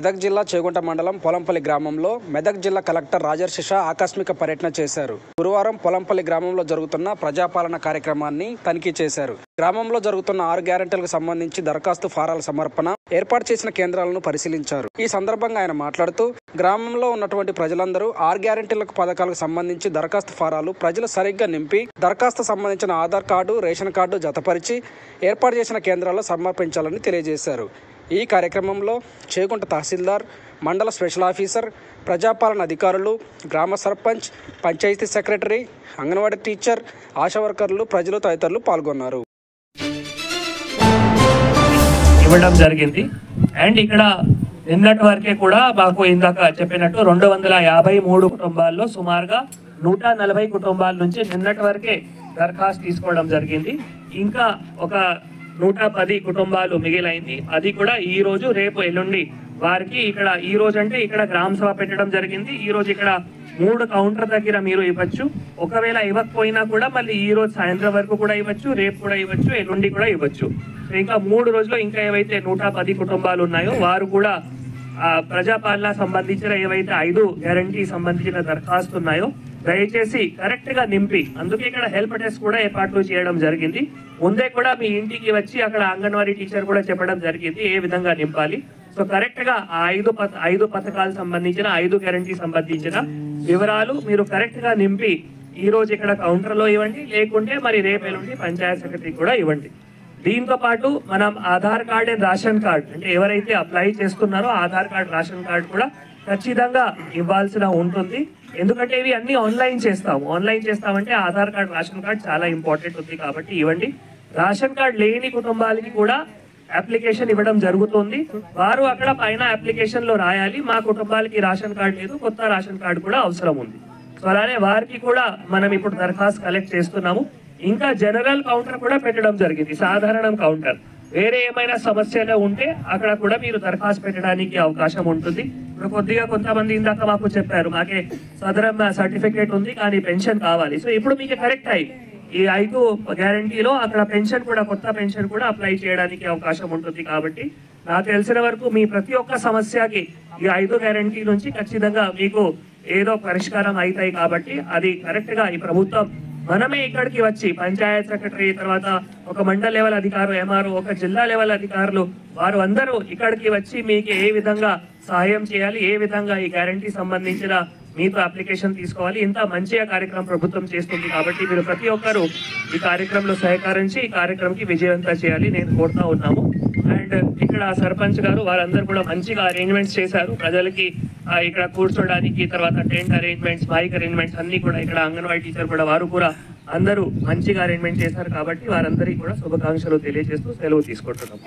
మెదక్ జిల్లా చేగుంట మండలం పొలంపల్లి గ్రామంలో మెదక్ జిల్లా కలెక్టర్ రాజర్షిష ఆకస్మిక పర్యటన చేశారు. గురువారం పొలంపల్లి గ్రామంలో జరుగుతున్న ప్రజాపాలన కార్యక్రమాన్ని తనిఖీ చేశారు. గ్రామంలో జరుగుతున్న 6 గ్యారెంటీలకు సంబంధించి దరఖాస్తు ఫారాల సమర్పణ, ఏర్పాటు చేసిన కేంద్రాలను పరిశీలించారు. ఈ సందర్భంగా ఆయన మాట్లాడుతూ, గ్రామంలో ఉన్నటువంటి ప్రజలందరూ 6 గ్యారెంటీలకు పథకాలకు సంబంధించి దరఖాస్తు ఫారాలు ప్రజలు సరిగ్గా నింపి దరఖాస్తు సంబంధించిన ఆధార్ కార్డు, రేషన్ కార్డు జతపరిచి ఏర్పాటు చేసిన కేంద్రాల్లో సమర్పించాలని తెలియజేశారు. ఈ కార్యక్రమంలో చేగుంట తహసీల్దార్, మండల స్పెషల్ ఆఫీసర్, ప్రజాపాలన అధికారులు, గ్రామ సర్పంచ్, పంచాయతీ సెక్రటరీ, అంగన్వాడీ టీచర్, ఆశా వర్కర్లు, ప్రజలు తదితరులు పాల్గొన్నారు. ఇవ్వడం జరిగింది. అండ్ ఇక్కడ నిన్నటి వరకే కూడా మాకు ఇందాక చెప్పినట్టు 253 కుటుంబాల్లో సుమారుగా 140 కుటుంబాల నుంచి నిన్నటి వరకే దరఖాస్తు తీసుకోవడం జరిగింది. ఇంకా ఒక 110 కుటుంబాలు మిగిలైంది. అది కూడా ఈ రోజు, రేపు, ఎల్లుండి వారికి ఇక్కడ ఈ రోజు అంటే ఇక్కడ గ్రామ సభ పెట్టడం జరిగింది. ఈ రోజు ఇక్కడ 3 కౌంటర్ దగ్గర మీరు ఇవ్వచ్చు. ఒకవేళ ఇవ్వకపోయినా కూడా మళ్ళీ ఈ రోజు సాయంత్రం వరకు కూడా ఇవ్వచ్చు, రేపు కూడా ఇవ్వచ్చు, ఎల్లుండి కూడా ఇవ్వచ్చు. ఇంకా 3 రోజుల్లో ఇంకా ఏవైతే 110 కుటుంబాలు ఉన్నాయో వారు కూడా ప్రజాపాలన సంబంధించిన ఏవైతే 5 గ్యారంటీ సంబంధించిన దరఖాస్తు ఉన్నాయో దయచేసి కరెక్ట్ గా నింపి, అందుకే ఇక్కడ హెల్ప్ డెస్క్ కూడా ఏర్పాట్లు చేయడం జరిగింది. ముందే కూడా మీ ఇంటికి వచ్చి అక్కడ అంగన్వాడీ టీచర్ కూడా చెప్పడం జరిగింది ఏ విధంగా నింపాలి. సో కరెక్ట్ గా ఆ 5 పథకాలకు సంబంధించిన 5 గ్యారంటీ సంబంధించిన వివరాలు మీరు కరెక్ట్ గా నింపి ఈ రోజు ఇక్కడ కౌంటర్ లో ఇవ్వండి, లేకుంటే మరి రేపు ఎల్లుండి పంచాయత్ సెక్రటరీ కూడా ఇవ్వండి. దీంతో పాటు మనం Aadhaar card and ration card, అంటే ఎవరైతే అప్లై చేస్తున్నారో ఆధార్ కార్డ్, రేషన్ కార్డ్ కూడా ఖచ్చితంగా ఇవ్వాల్సిన ఉంటుంది. ఎందుకంటే ఇవి అన్ని ఆన్లైన్ చేస్తామంటే ఆధార్ కార్డ్, రేషన్ కార్డ్ చాలా ఇంపార్టెంట్ ఉంది కాబట్టి ఇవ్వండి. రేషన్ కార్డ్ లేని కుటుంబాలకి కూడా అప్లికేషన్ ఇవ్వడం జరుగుతుంది. వారు అక్కడ పైన అప్లికేషన్ లో రాయాలి, మా కుటుంబాలకి రేషన్ కార్డ్ లేదు, కొత్త రేషన్ కార్డు కూడా అవసరం ఉంది. సో అలానే వారికి కూడా మనం ఇప్పుడు దరఖాస్తు కలెక్ట్ చేస్తున్నాము. ఇంకా జనరల్ కౌంటర్ కూడా పెట్టడం జరిగింది, సాధారణం కౌంటర్. వేరే ఏమైనా సమస్యలు ఉంటే అక్కడ కూడా మీరు దరఖాస్తు పెట్టడానికి అవకాశం ఉంటుంది. ఇప్పుడు కొద్దిగా కొంతమంది ఇందాక మాకు చెప్పారు, మాకే సదరం సర్టిఫికేట్ ఉంది కానీ పెన్షన్ కావాలి. సో ఇప్పుడు మీకు కరెక్ట్ అయ్యి ఈ 5 గ్యారంటీలో అక్కడ పెన్షన్ కూడా, కొత్త పెన్షన్ కూడా అప్లై చేయడానికి అవకాశం ఉంటుంది. కాబట్టి నాకు తెలిసిన వరకు మీ ప్రతి ఒక్క సమస్యకి ఈ 5 గ్యారంటీ నుంచి ఖచ్చితంగా మీకు ఏదో పరిష్కారం అవుతాయి. కాబట్టి అది కరెక్ట్ గా ఈ ప్రభుత్వం మనమే ఇక్కడికి వచ్చి పంచాయత్ సెక్రటరీ, తర్వాత ఒక మండల లెవెల్ అధికారులు, ఎంఆర్ఓ, ఒక జిల్లా లెవెల్ అధికారులు, వారు అందరూ ఇక్కడికి వచ్చి మీకు ఏ విధంగా సహాయం చేయాలి, ఏ విధంగా ఈ గ్యారంటీ సంబంధించిన మీతో అప్లికేషన్ తీసుకోవాలి, ఇంత మంచిగా కార్యక్రమం ప్రభుత్వం చేస్తుంది. కాబట్టి మీరు ప్రతి ఒక్కరూ ఈ కార్యక్రమంలో సహకరించి ఈ కార్యక్రమంకి విజయవంతం చేయాలి నేను కోరుతా ఉన్నాము. అండ్ ఇక్కడ సర్పంచ్ గారు వారందరూ కూడా మంచిగా అరేంజ్మెంట్స్ చేశారు ప్రజలకి ఇక్కడ కూర్చోడానికి, తర్వాత టెంట్ అరేంజ్మెంట్స్, మైక్ అరేంజ్మెంట్స్ అన్ని కూడా ఇక్కడ అంగన్వాడీ టీచర్ కూడా వారు కూడా అందరూ మంచిగా అరేంజ్మెంట్ చేశారు. కాబట్టి వారందరికీ కూడా శుభాకాంక్షలు తెలియజేస్తూ సెలవు తీసుకుంటున్నాము.